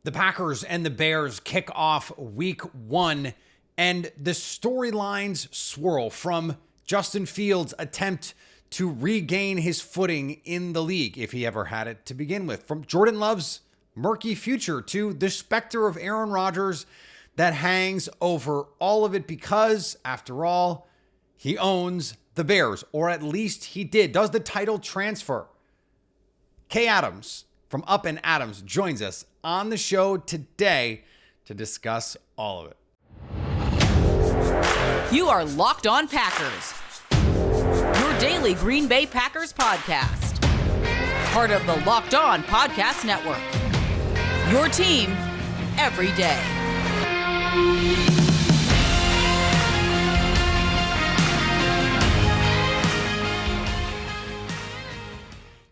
The Packers and the Bears kick off week 1, and the storylines swirl from Justin Fields' attempt to regain his footing in the league, if he ever had it to begin with, from Jordan Love's murky future to the specter of Aaron Rodgers that hangs over all of it because, after all, he owns the Bears, or at least he did. Does the title transfer? Kay Adams from Up and Adams joins us on the show today to discuss all of it. You are Locked On Packers, your daily Green Bay Packers podcast. Part of the Locked On Podcast Network, your team every day.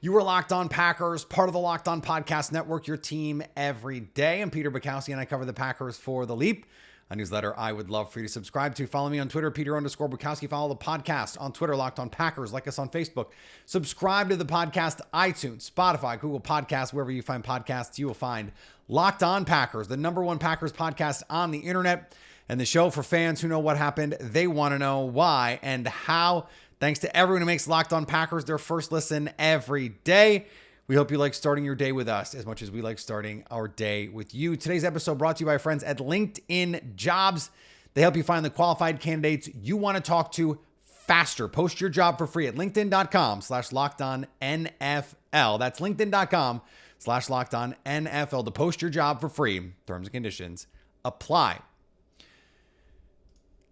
You are Locked On Packers, part of the Locked On Podcast Network, your team every day. I'm Peter Bukowski, and I cover the Packers for The Leap, a newsletter I would love for you to subscribe to. Follow me on Twitter, Peter_Bukowski. Follow the podcast on Twitter, Locked On Packers. Like us on Facebook. Subscribe to the podcast, iTunes, Spotify, Google Podcasts, wherever you find podcasts, you will find Locked On Packers, the #1 Packers podcast on the internet, and the show for fans who know what happened. They want to know why and how. Thanks to everyone who makes Locked On Packers their first listen every day. We hope you like starting your day with us as much as we like starting our day with you. Today's episode brought to you by our friends at LinkedIn Jobs. They help you find the qualified candidates you want to talk to faster. Post your job for free at linkedin.com/LockedOnNFL. That's linkedin.com/LockedOnNFL to post your job for free. Terms and conditions apply.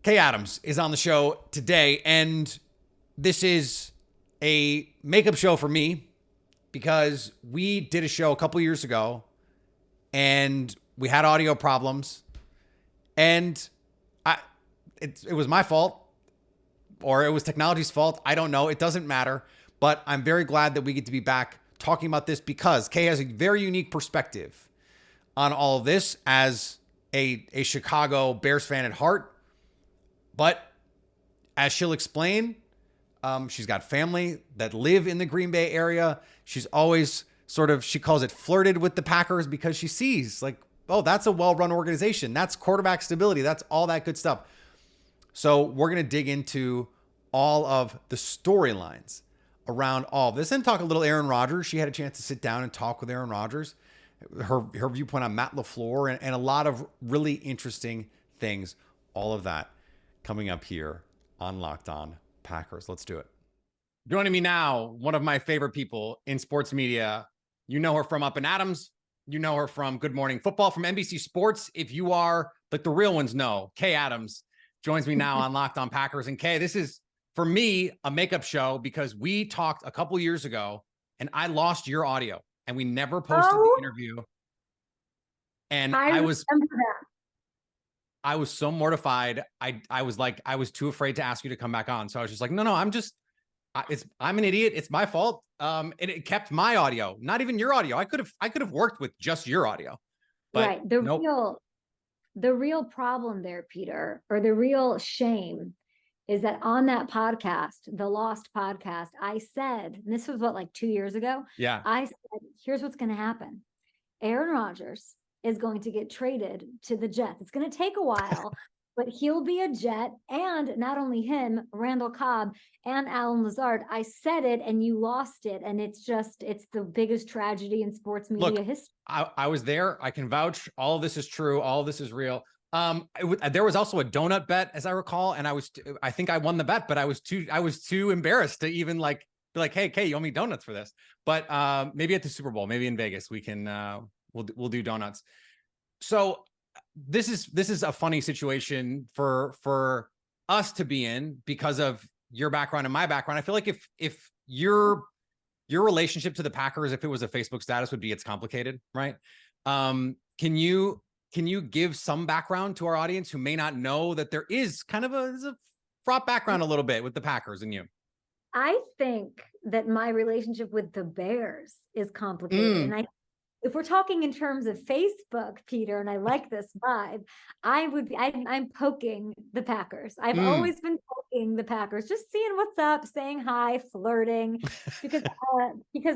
Kay Adams is on the show today, and this is a makeup show for me because we did a show a couple years ago and we had audio problems, and it was my fault, or it was technology's fault. I don't know. It doesn't matter, but I'm very glad that we get to be back talking about this because Kay has a very unique perspective on all of this as a Chicago Bears fan at heart. But as she'll explain, she's got family that live in the Green Bay area. She's always she calls it flirted with the Packers because she sees like, oh, that's a well-run organization. That's quarterback stability. That's all that good stuff. So we're going to dig into all of the storylines around all of this and talk a little Aaron Rodgers. She had a chance to sit down and talk with Aaron Rodgers, her viewpoint on Matt LaFleur, and a lot of really interesting things. All of that coming up here on Locked On Packers. Let's do it. Joining me now, one of my favorite people in sports media. You know her from Up and Adams. You know her from Good Morning Football, from NBC Sports. If you are like the real ones know, Kay Adams joins me now on Locked On Packers. And Kay, this is, for me, a makeup show because we talked a couple years ago and I lost your audio and we never posted the interview. And I was so mortified. I was too afraid to ask you to come back on. So I was just like, no, I'm an idiot. It's my fault. And it kept my audio, not even your audio. I could have worked with just your audio. But right. nope. The real problem there, Peter, or the real shame is that on that podcast, the Lost podcast, I said, and this was like 2 years ago. Yeah. I said, here's what's going to happen. Aaron Rodgers is going to get traded to the Jets. It's going to take a while, but he'll be a Jet. And not only him, Randall Cobb and Alan Lazard. I said it and you lost it. And it's the biggest tragedy in sports media history. I was there. I can vouch. All of this is true. All of this is real. There was also a donut bet, as I recall. And I think I won the bet, but I was too embarrassed to even be like, hey, Kay, you owe me donuts for this. But maybe at the Super Bowl, maybe in Vegas, we can, we'll do donuts. So this is a funny situation for us to be in because of your background and my background. I feel like if your relationship to the Packers, if it was a Facebook status, would be it's complicated, right? Can you give some background to our audience who may not know that there is kind of a fraught background a little bit with the Packers and you? I think that my relationship with the Bears is complicated. And if we're talking in terms of Facebook, Peter, and I like this vibe, I'm poking the Packers. I've always been poking stalking the Packers, just seeing what's up, saying hi, flirting, because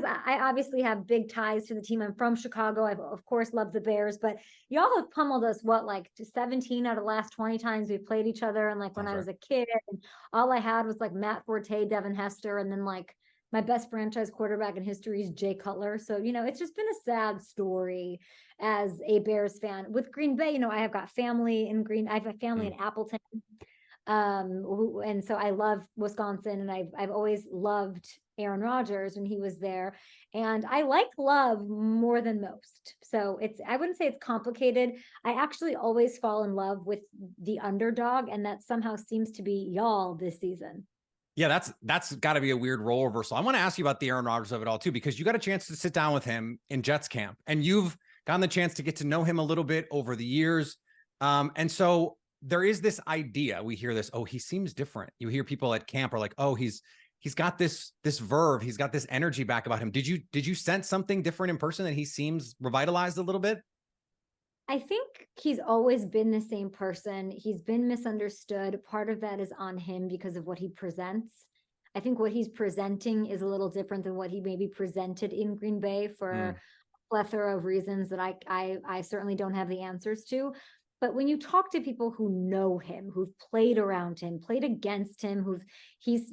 I obviously have big ties to the team. I'm from Chicago. I of course love the Bears, but y'all have pummeled us like 17 out of the last 20 times we played each other. And like when I was a kid, and all I had was like Matt Forte, Devin Hester, and then like my best franchise quarterback in history is Jay Cutler. So, it's just been a sad story as a Bears fan. With Green Bay, I have got family in I have a family in Appleton. And so I love Wisconsin, and I've always loved Aaron Rodgers when he was there. And I like Love more than most. So I wouldn't say it's complicated. I actually always fall in love with the underdog, and that somehow seems to be y'all this season. Yeah, that's got to be a weird role reversal. I want to ask you about the Aaron Rodgers of it all too, because you got a chance to sit down with him in Jets camp, and you've gotten the chance to get to know him a little bit over the years. And so there is this idea, we hear this, oh, he seems different. You hear people at camp are like, oh, he's got this verve, he's got this energy back about him. Did you sense something different in person, that he seems revitalized a little bit? I think he's always been the same person. He's been misunderstood. Part of that is on him because of what he presents. I think what he's presenting is a little different than what he maybe presented in Green Bay for a plethora of reasons that I certainly don't have the answers to. But when you talk to people who know him, who've played around him, played against him, he's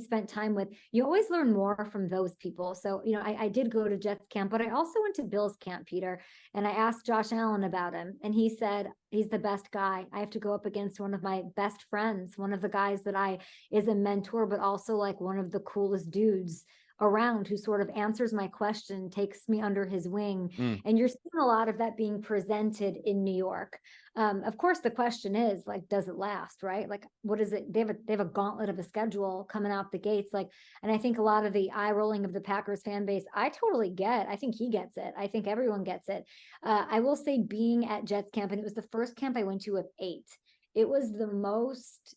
spent time with, you always learn more from those people. So, I did go to Jets camp, but I also went to Bills camp, Peter, and I asked Josh Allen about him. And he said, he's the best guy. I have to go up against one of my best friends, one of the guys that is a mentor, but also like one of the coolest dudes around, who sort of answers my question, takes me under his wing. And you're seeing a lot of that being presented in New York. Of course, the question is like, does it last, right? Like, what is it? They have a gauntlet of a schedule coming out the gates. Like, and I think a lot of the eye rolling of the Packers fan base, I totally get. I think he gets it. I think everyone gets it. I will say, being at Jets camp, and it was the first camp I went to of 8. It was the most,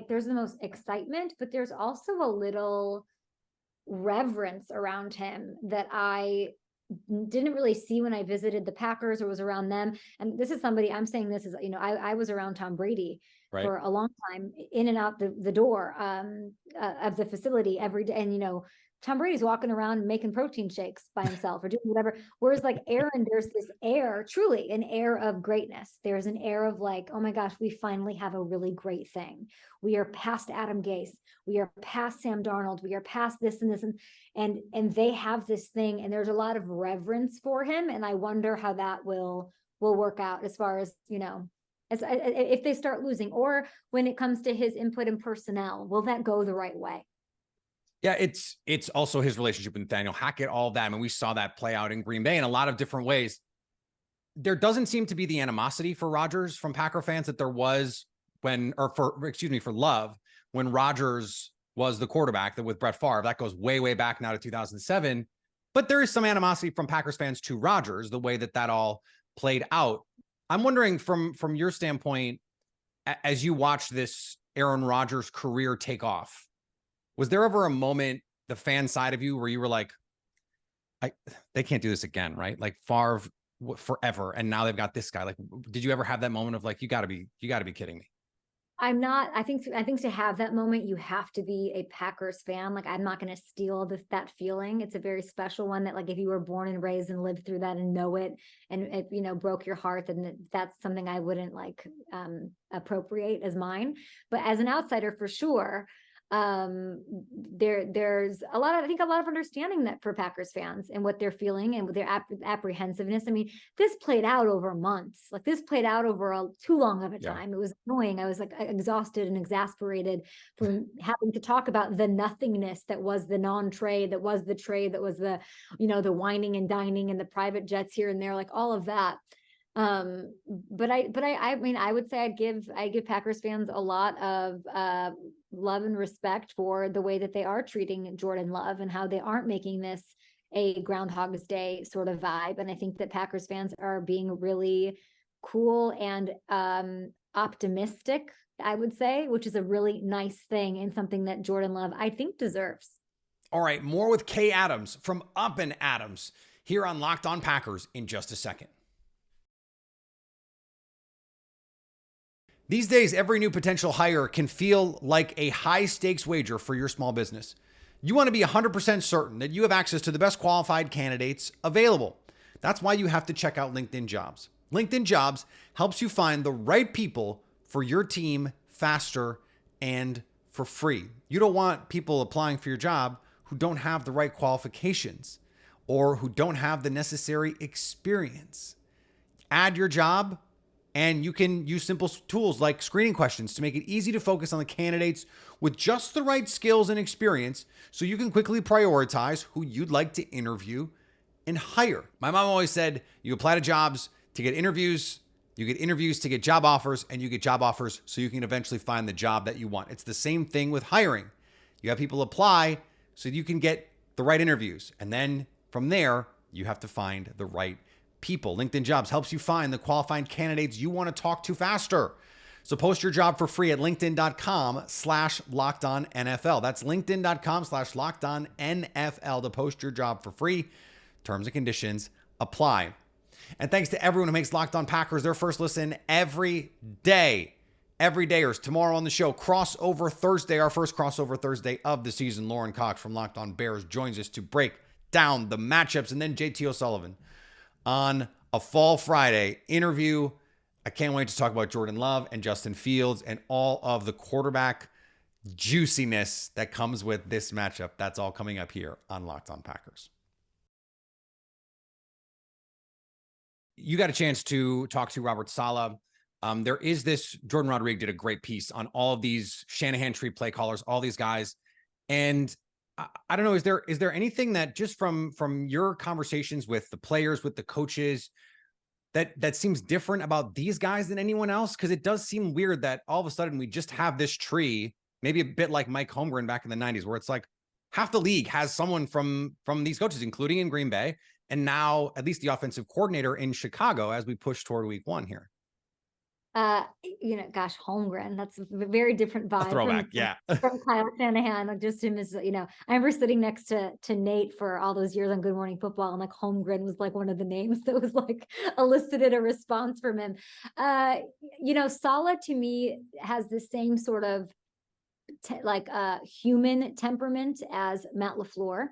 there's the most excitement, but there's also a little reverence around him that I didn't really see when I visited the Packers or was around them. And this is somebody, I'm saying this is, I was around Tom Brady for a long time, in and out the door of the facility every day. And, Tom Brady's walking around making protein shakes by himself or doing whatever. Whereas like Aaron, there's this air, truly an air of greatness. There's an air of like, oh my gosh, we finally have a really great thing. We are past Adam Gase. We are past Sam Darnold. We are past this and this. And they have this thing, and there's a lot of reverence for him. And I wonder how that will work out as far as, as if they start losing, or when it comes to his input in personnel, will that go the right way? Yeah, it's also his relationship with Nathaniel Hackett, all of that. I mean, we saw that play out in Green Bay in a lot of different ways. There doesn't seem to be the animosity for Rodgers from Packer fans that there was for Love, when Rodgers was the quarterback with Brett Favre. That goes way, way back now to 2007. But there is some animosity from Packers fans to Rodgers, the way that all played out. I'm wondering from your standpoint, as you watch this Aaron Rodgers career take off, was there ever a moment, the fan side of you, where you were like, they can't do this again, right? Like Favre forever, and now they've got this guy. Like, did you ever have that moment of like, you got to be kidding me? I'm not. I think to have that moment, you have to be a Packers fan. Like, I'm not going to steal that feeling. It's a very special one that, like, if you were born and raised and lived through that and know it, and it, broke your heart, then that's something I wouldn't appropriate as mine. But as an outsider, for sure, there's a lot of understanding that for Packers fans and what they're feeling and with their apprehensiveness. I mean, this played out over months. Like, this played out over too long of a time. It was annoying. I was like exhausted and exasperated from having to talk about the nothingness that was the non-trade, that was the trade, that was the, the whining and dining and the private jets here and there, like all of that. But I mean, I would say I give Packers fans a lot of love and respect for the way that they are treating Jordan Love and how they aren't making this a Groundhog's Day sort of vibe. And I think that Packers fans are being really cool and optimistic, I would say, which is a really nice thing and something that Jordan Love, I think, deserves. All right, more with Kay Adams from Up and Adams here on Locked On Packers in just a second. These days, every new potential hire can feel like a high-stakes wager for your small business. You want to be 100% certain that you have access to the best qualified candidates available. That's why you have to check out LinkedIn Jobs. LinkedIn Jobs helps you find the right people for your team faster and for free. You don't want people applying for your job who don't have the right qualifications or who don't have the necessary experience. Add your job, and you can use simple tools like screening questions to make it easy to focus on the candidates with just the right skills and experience so you can quickly prioritize who you'd like to interview and hire. My mom always said you apply to jobs to get interviews, you get interviews to get job offers, and you get job offers so you can eventually find the job that you want. It's the same thing with hiring. You have people apply so you can get the right interviews. And then from there, you have to find the right people. LinkedIn Jobs helps you find the qualified candidates you want to talk to faster. So post your job for free at linkedin.com/lockedonnfl. That's linkedin.com/lockedonnfl to post your job for free. Terms and conditions apply. And thanks to everyone who makes Locked On Packers their first listen every day. Every dayers. Tomorrow on the show, Crossover Thursday, our first Crossover Thursday of the season. Lauren Cox from Locked On Bears joins us to break down the matchups. And then JT O'Sullivan on a Fall Friday interview. I can't wait to talk about Jordan Love and Justin Fields and all of the quarterback juiciness that comes with this matchup. That's all coming up here on Locked On Packers. You got a chance to talk to Robert Saleh. There is this, Jordan Rodriguez did a great piece on all of these Shanahan tree play callers, all these guys. And I don't know, is there anything that just from your conversations with the players, with the coaches, that seems different about these guys than anyone else? Because it does seem weird that all of a sudden we just have this tree, maybe a bit like Mike Holmgren back in the 90s, where it's like half the league has someone from these coaches, including in Green Bay, and now at least the offensive coordinator in Chicago as we push toward week 1 here. Gosh, Holmgren, that's a very different vibe. A throwback, from Kyle Shanahan. Like just him as, I remember sitting next to Nate for all those years on Good Morning Football, and like Holmgren was like one of the names that was like elicited a response from him. Saleh to me has the same sort of human temperament as Matt LaFleur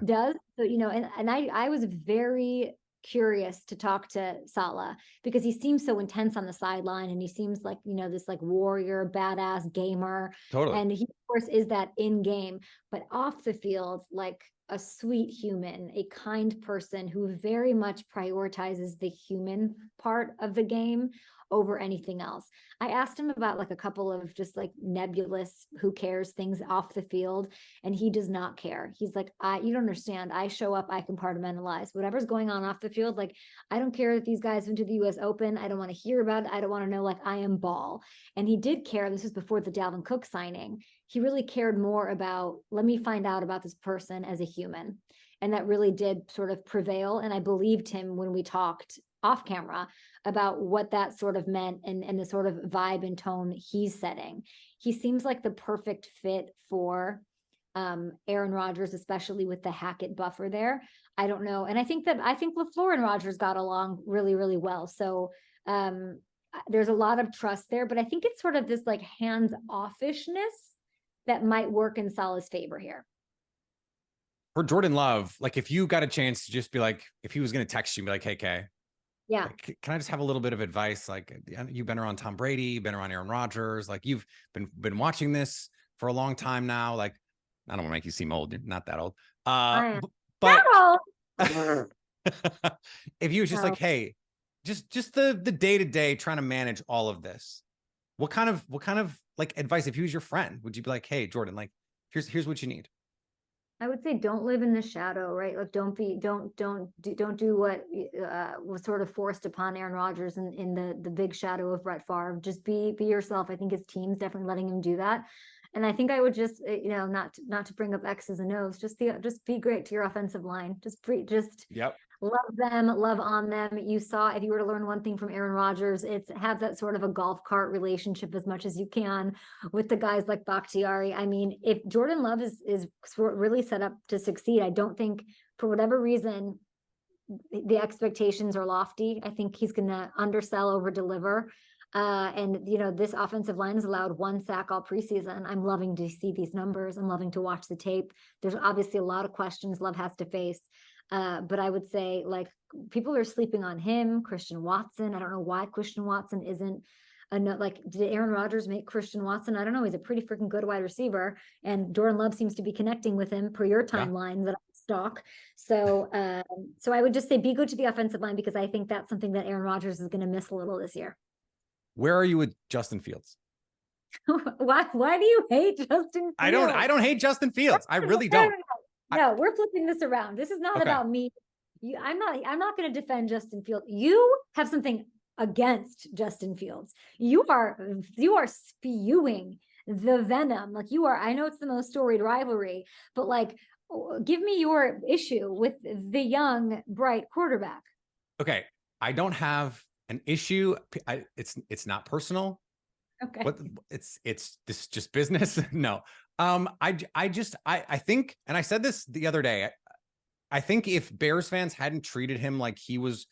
does. So, and I was very curious to talk to Saleh because he seems so intense on the sideline, and he seems like, this like warrior, badass gamer. Totally. And he, of course, is that in game, but off the field, like a sweet human, a kind person who very much prioritizes the human part of the game over anything else. I asked him about like a couple of just like nebulous, who cares things off the field. And he does not care. He's like, you don't understand. I show up, I compartmentalize whatever's going on off the field. Like, I don't care that these guys went to the US Open. I don't want to hear about it. I don't want to know, like, I am ball. And he did care. This was before the Dalvin Cook signing. He really cared more about, let me find out about this person as a human. And that really did sort of prevail. And I believed him when we talked off camera about what that sort of meant and the sort of vibe and tone he's setting. He seems like the perfect fit for Aaron Rodgers, especially with the Hackett buffer there. I don't know. And I think LaFleur and Rodgers got along really, really well. So there's a lot of trust there, but I think it's sort of this like hands-offishness that might work in Saleh's favor here. For Jordan Love, like if you got a chance to just be like, if he was going to text you, be like, hey, Kay, like, can I just have a little bit of advice? Like, you've been around Tom Brady, you've been around Aaron Rodgers, like you've been watching this for a long time now. Like, I don't want to make you seem old. You're not that old. But if you was just like, hey, just the day-to-day trying to manage all of this, what kind of like advice, if he was your friend, would you be like, hey, Jordan, like, here's what you need? I would say don't live in the shadow, right? Like don't do what was sort of forced upon Aaron Rodgers in the big shadow of Brett Favre. Just be yourself. I think his team's definitely letting him do that. And I think I would just, not to bring up X's and O's, just be great to your offensive line. Love them, love on them. You saw, if you were to learn one thing from Aaron Rodgers, it's have that sort of a golf cart relationship as much as you can with the guys like Bakhtiari. I mean, if Jordan Love is really set up to succeed, I don't think for whatever reason the expectations are lofty. I think he's going to undersell, over deliver. And, this offensive line has allowed 1 sack all preseason. I'm loving to see these numbers. I'm loving to watch the tape. There's obviously a lot of questions Love has to face. But I would say, like, people are sleeping on him, Christian Watson. I don't know why Christian Watson isn't did Aaron Rodgers make Christian Watson? I don't know. He's a pretty freaking good wide receiver, and Jordan Love seems to be connecting with him per your timeline that I stalk. So I would just say be good to the offensive line, because I think that's something that Aaron Rodgers is going to miss a little this year. Where are you with Justin Fields? Why do you hate Justin Fields? I don't hate Justin Fields. I really don't. No, we're flipping this around. This is not about me. I'm not going to defend Justin Fields. You have something against Justin Fields. You are spewing the venom. Like, you are, I know it's the most storied rivalry, but like, give me your issue with the young, bright quarterback. Okay. I don't have an issue. It's not personal. Okay. It's just business. No. I think, and I said this the other day, I think if Bears fans hadn't treated him like he was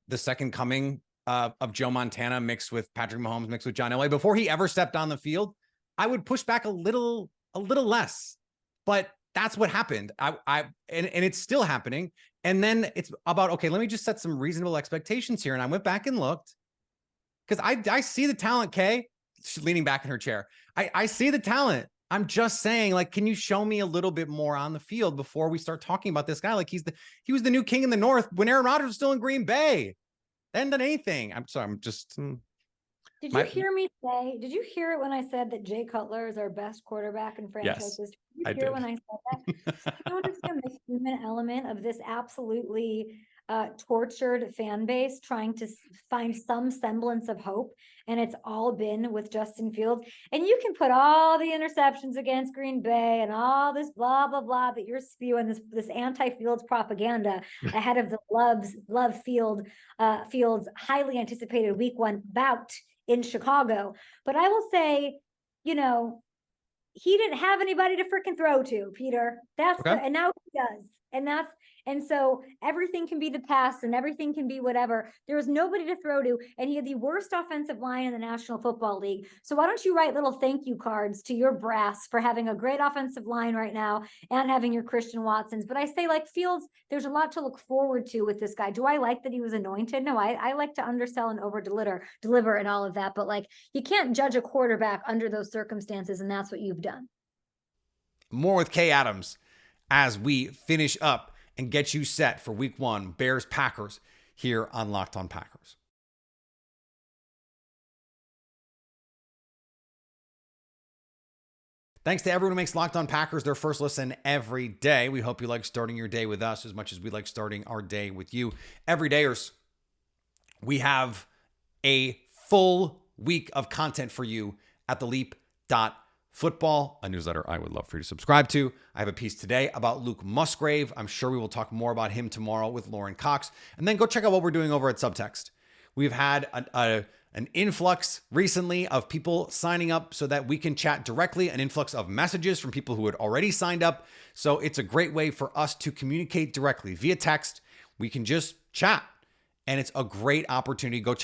the second coming of Joe Montana mixed with Patrick Mahomes, mixed with John Elway, before he ever stepped on the field, I would push back a little less. But that's what happened. And it's still happening. And then it's about, okay, let me just set some reasonable expectations here. And I went back and looked, because I see the talent. Kay, she's leaning back in her chair. I see the talent. I'm just saying, like, can you show me a little bit more on the field before we start talking about this guy? Like, he was the new king in the North when Aaron Rodgers was still in Green Bay. They hadn't done anything. I'm sorry. I'm just. Did you hear me say? Did you hear it when I said that Jay Cutler is our best quarterback in franchise history? Did you hear when I said that? You understand the human element of this absolutely tortured fan base trying to find some semblance of hope, and it's all been with Justin Fields. And you can put all the interceptions against Green Bay and all this blah blah blah that you're spewing, this anti-Fields propaganda ahead of the Fields highly anticipated Week 1 bout in Chicago. But I will say, he didn't have anybody to freaking throw to, Peter. And now he does. And so everything can be the pass and everything can be whatever. There was nobody to throw to, and he had the worst offensive line in the National Football League. So why don't you write little thank you cards to your brass for having a great offensive line right now and having your Christian Watsons? But I say, like, Fields, there's a lot to look forward to with this guy. Do I like that he was anointed? No, I like to undersell and over deliver and all of that. But like, you can't judge a quarterback under those circumstances, and that's what you've done. More with Kay Adams as we finish up and get you set for Week 1, Bears Packers, here on Locked On Packers. Thanks to everyone who makes Locked On Packers their first listen every day. We hope you like starting your day with us as much as we like starting our day with you. Everydayers, we have a full week of content for you at theleap.football, a newsletter I would love for you to subscribe to. I have a piece today about Luke Musgrave. I'm sure we will talk more about him tomorrow with Lauren Cox. And then go check out what we're doing over at Subtext. We've had an influx recently of people signing up so that we can chat directly, an influx of messages from people who had already signed up. So it's a great way for us to communicate directly via text. We can just chat, and it's a great opportunity. Go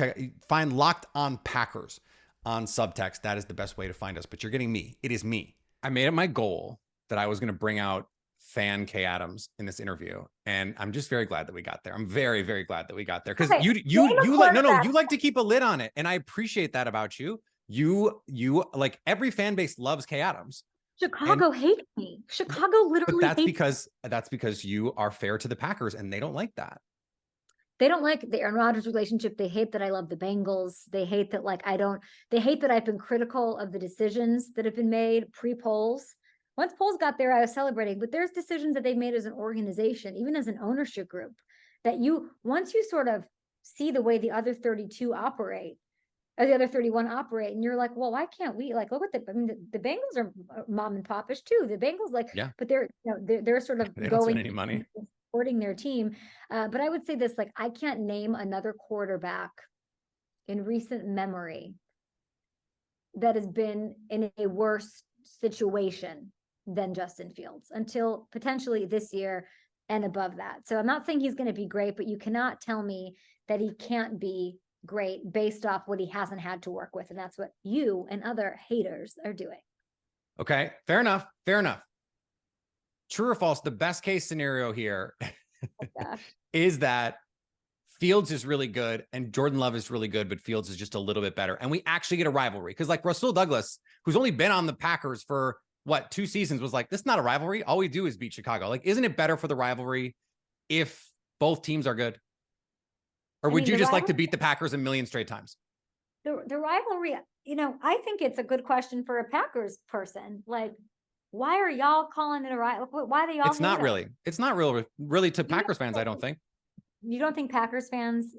find Locked On Packers on Subtext. That is the best way to find us, but you're getting me. It is me. I made it my goal that I was going to bring out fan Kay Adams in this interview, and I'm just very glad that we got there. I'm very, very glad that we got there, because you like to keep a lid on it, and I appreciate that about you. You like, every fan base loves Kay Adams. Chicago hates me. Chicago literally hates me. That's because you are fair to the Packers, and they don't like that. They don't like the Aaron Rodgers relationship. They hate that I love the Bengals. They hate that they hate that I've been critical of the decisions that have been made pre-polls. Once polls got there, I was celebrating, but there's decisions that they've made as an organization, even as an ownership group, that once you sort of see the way the other 32 operate, or the other 31 operate, and you're like, well, why can't we? Like, look at the Bengals are mom and popish too. The Bengals, but they're sort of they don't spend any money supporting their team. But I would say this, like, I can't name another quarterback in recent memory that has been in a worse situation than Justin Fields until potentially this year and above that. So I'm not saying he's going to be great, but you cannot tell me that he can't be great based off what he hasn't had to work with. And that's what you and other haters are doing. Okay. Fair enough. Fair enough. True or false? The best case scenario here is that Fields is really good and Jordan Love is really good, but Fields is just a little bit better. And we actually get a rivalry because like Rasul Douglas, who's only been on the Packers for 2 seasons, was like, this is not a rivalry. All we do is beat Chicago. Like, isn't it better for the rivalry if both teams are good? Or would you just like to beat the Packers a million straight times? The rivalry, I think it's a good question for a Packers person. Like, why are y'all calling it a rivalry? Why do y'all? It's not really. It's not really to Packers fans, I don't think. You don't think Packers fans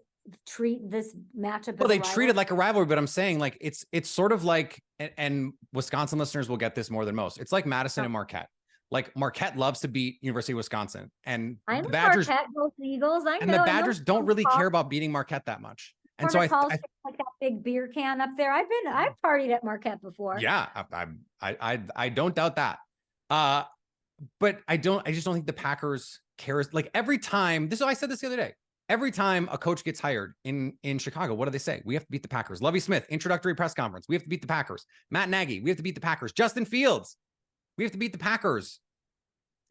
treat this matchup? Well, they treat it like a rivalry, but I'm saying like it's sort of like, and Wisconsin listeners will get this more than most. It's like Madison and Marquette. Like Marquette loves to beat University of Wisconsin, and I know the Badgers, Marquette goes Eagles. I know, and the Badgers don't really care about beating Marquette that much. And so I like that big beer can up there. I've partied at Marquette before. Yeah, I don't doubt that. But I just don't think the Packers cares. Like every time, I said this the other day. Every time a coach gets hired in Chicago, what do they say? We have to beat the Packers. Lovie Smith, introductory press conference. We have to beat the Packers. Matt Nagy, we have to beat the Packers. Justin Fields, we have to beat the Packers.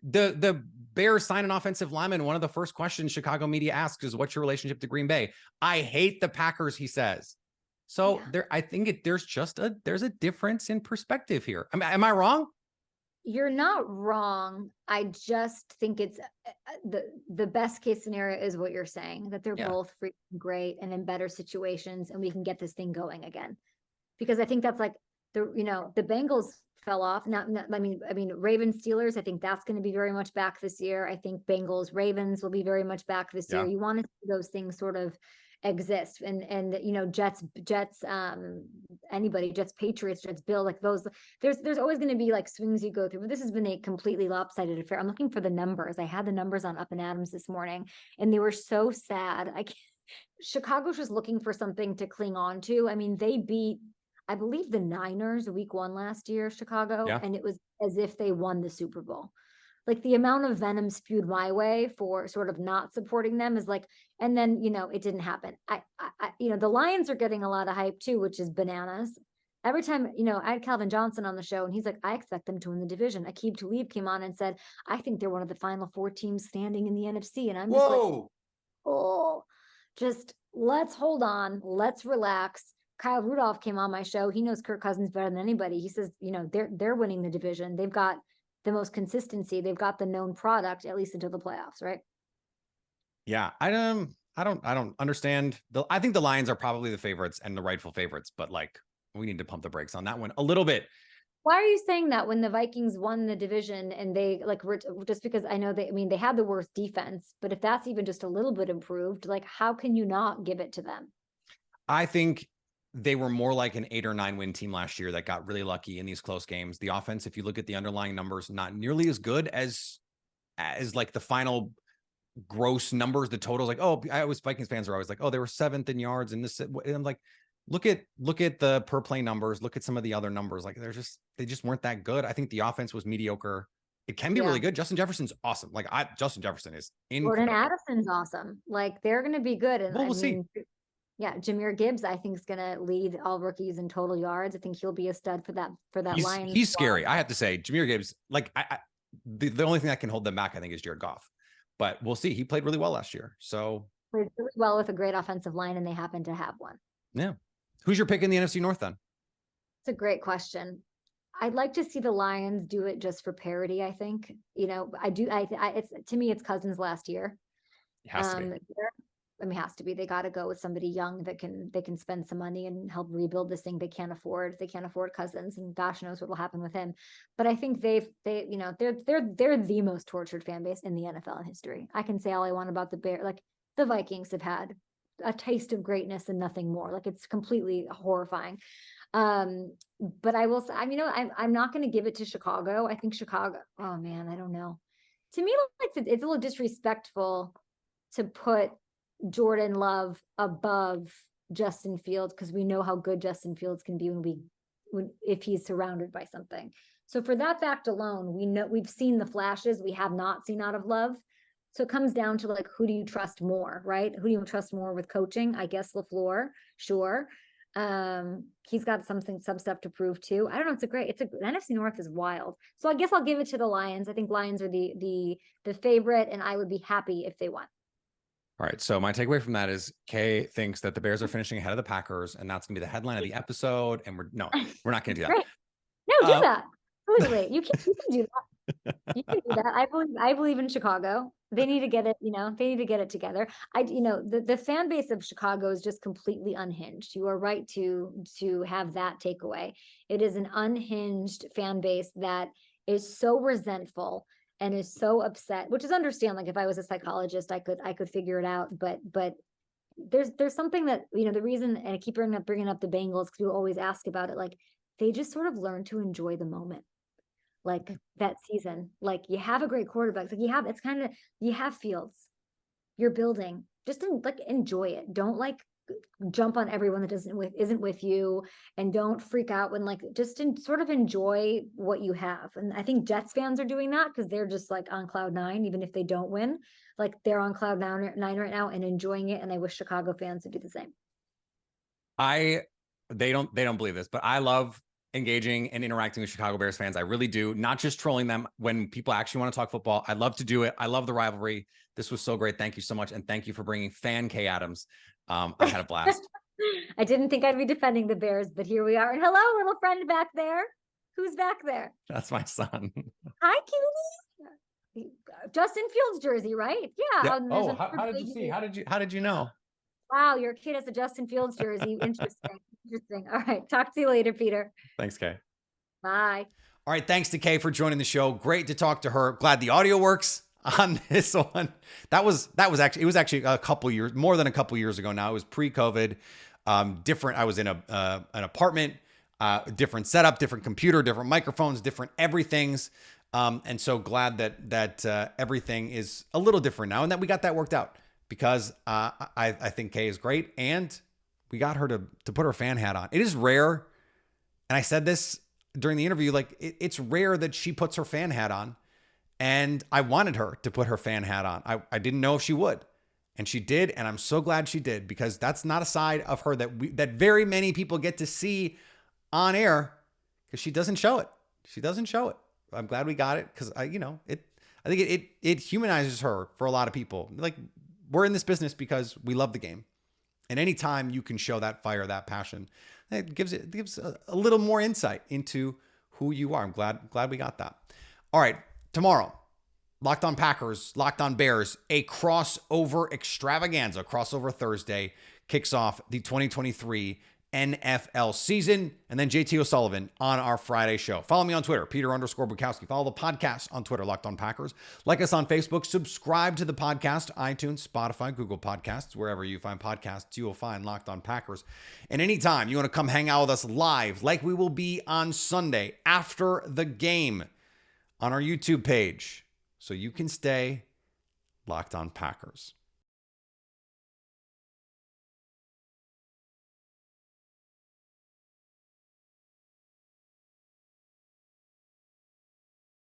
The Bears sign an offensive lineman. One of the first questions Chicago media asks is, what's your relationship to Green Bay? I hate the Packers, he says. So I think there's a difference in perspective here. Am I wrong? You're not wrong. I just think it's the best case scenario is what you're saying, that they're both freaking great and in better situations, and we can get this thing going again. Because I think that's like the Bengals fell off. I mean, Ravens Steelers, I think that's going to be very much back this year. I think Bengals Ravens will be very much back this year. You want to see those things sort of exist, and Jets anybody, Jets Patriots, Jets Bill, like those, there's always going to be like swings you go through, but this has been a completely lopsided affair. I'm looking for the numbers. I had the numbers on Up and Adams this morning and they were so sad. Chicago's just looking for something to cling on to. I mean, they beat, I believe, the Niners week 1 last year, Chicago, and it was as if they won the Super Bowl. Like the amount of venom spewed my way for sort of not supporting them is like, and then, it didn't happen. I the Lions are getting a lot of hype too, which is bananas. Every time, I had Calvin Johnson on the show and he's like, I expect them to win the division. Aqib Talib came on and said, I think they're one of the final 4 teams standing in the NFC. And I'm just like, just let's hold on. Let's relax. Kyle Rudolph came on my show. He knows Kirk Cousins better than anybody. He says, they're winning the division. They've got the most consistency. They've got the known product, at least until the playoffs, right? Yeah, I don't understand. I think the Lions are probably the favorites and the rightful favorites, but like we need to pump the brakes on that one a little bit. Why are you saying that when the Vikings won the division and they just because I know they had the worst defense, but if that's even just a little bit improved, like how can you not give it to them? I think they were more like an 8 or 9 win team last year that got really lucky in these close games. The offense, if you look at the underlying numbers, not nearly as good as like the final gross numbers, the totals. Like, I was Vikings fans are always like, they were 7th in yards and this. And I'm like, look at the per play numbers. Look at some of the other numbers. Like they just weren't that good. I think the offense was mediocre. It can be really good. Justin Jefferson's awesome. Like Justin Jefferson is incredible. Jordan Addison's awesome. Like they're going to be good. And we'll see. Yeah, Jahmyr Gibbs, I think, is going to lead all rookies in total yards. I think he'll be a stud for that Lions. He's scary. I have to say, Jahmyr Gibbs, like the only thing that can hold them back, I think, is Jared Goff. But we'll see. He played really well last year. So played really well with a great offensive line, and they happen to have one. Yeah. Who's your pick in the NFC North then? It's a great question. I'd like to see the Lions do it just for parity. I think, I do. It's to me, it's Cousins last year. It has to be. Has to be. They got to go with somebody young that can spend some money and help rebuild this thing. They can't afford Cousins, and gosh knows what will happen with him. But I think they're the most tortured fan base in the NFL in history. I can say all I want about the Bears. Like the Vikings have had a taste of greatness and nothing more. Like it's completely horrifying. But I will say, I'm not going to give it to Chicago. I think Chicago. Oh man, I don't know. To me, like it's a little disrespectful to put Jordan Love above Justin Fields because we know how good Justin Fields can be if he's surrounded by something. So for that fact alone, we've seen the flashes we have not seen out of Love. So it comes down to like, who do you trust more, right? Who do you trust more with coaching? I guess LaFleur, sure. He's got some stuff to prove too. I don't know. The NFC North is wild. So I guess I'll give it to the Lions. I think Lions are the favorite, and I would be happy if they won. All right. So my takeaway from that is Kay thinks that the Bears are finishing ahead of the Packers, and that's gonna be the headline of the episode. And we're not gonna do that. Great. No, do that. Wait. You can do that. You can do that. I believe in Chicago. They need to get it, they need to get it together. The fan base of Chicago is just completely unhinged. You are right to have that takeaway. It is an unhinged fan base that is so resentful and is so upset, which is understand. Like if I was a psychologist, I could figure it out. But there's something that, the reason, and I keep bringing up the Bengals because people always ask about it. Like they just sort of learn to enjoy the moment. Like that season, like you have a great quarterback. Like you have Fields, you're building, just enjoy it. Don't jump on everyone that isn't with you, and don't freak out when just sort of enjoy what you have. And I think Jets fans are doing that because they're just on cloud nine, even if they don't win, they're on cloud nine right now and enjoying it. And I wish Chicago fans would do the same. They don't believe this, but I love engaging and interacting with Chicago Bears fans. I really do. Not just trolling them when people actually want to talk football. I love to do it. I love the rivalry. This was so great. Thank you so much. And thank you for bringing fan Kay Adams. I had a blast. I didn't think I'd be defending the Bears, but here we are. And hello, little friend back there. Who's back there? That's my son. Hi, cutie. Justin Fields jersey, right? Yeah. Oh, how did you see? How did you know? Wow, your kid has a Justin Fields jersey. Interesting. All right. Talk to you later, Peter. Thanks, Kay. Bye. All right. Thanks to Kay for joining the show. Great to talk to her. Glad the audio works on this one. It was actually more than a couple years ago now. It was pre-COVID. Different. I was in an apartment, different setup, different computer, different microphones, different everythings. And so glad that everything is a little different now and that we got that worked out. Because I think Kay is great, and we got her to put her fan hat on. It is rare, and I said this during the interview, it's rare that she puts her fan hat on, and I wanted her to put her fan hat on. I didn't know if she would, and she did, and I'm so glad she did, because that's not a side of her that very many people get to see on air, because she doesn't show it. She doesn't show it. I'm glad we got it, because I think it humanizes her for a lot of people. We're in this business because we love the game. And anytime you can show that fire, that passion, it gives a little more insight into who you are. I'm glad we got that. All right. Tomorrow, Locked On Packers, Locked On Bears, a crossover extravaganza. Crossover Thursday kicks off the 2023 NFL season, and then JT O'Sullivan on our Friday show. Follow me on Twitter, Peter_Bukowski. Follow the podcast on Twitter, Locked On Packers. Like us on Facebook. Subscribe to the podcast, iTunes, Spotify, Google Podcasts. Wherever you find podcasts, you will find Locked On Packers. And anytime you want to come hang out with us live, like we will be on Sunday after the game on our YouTube page, so you can stay Locked On Packers.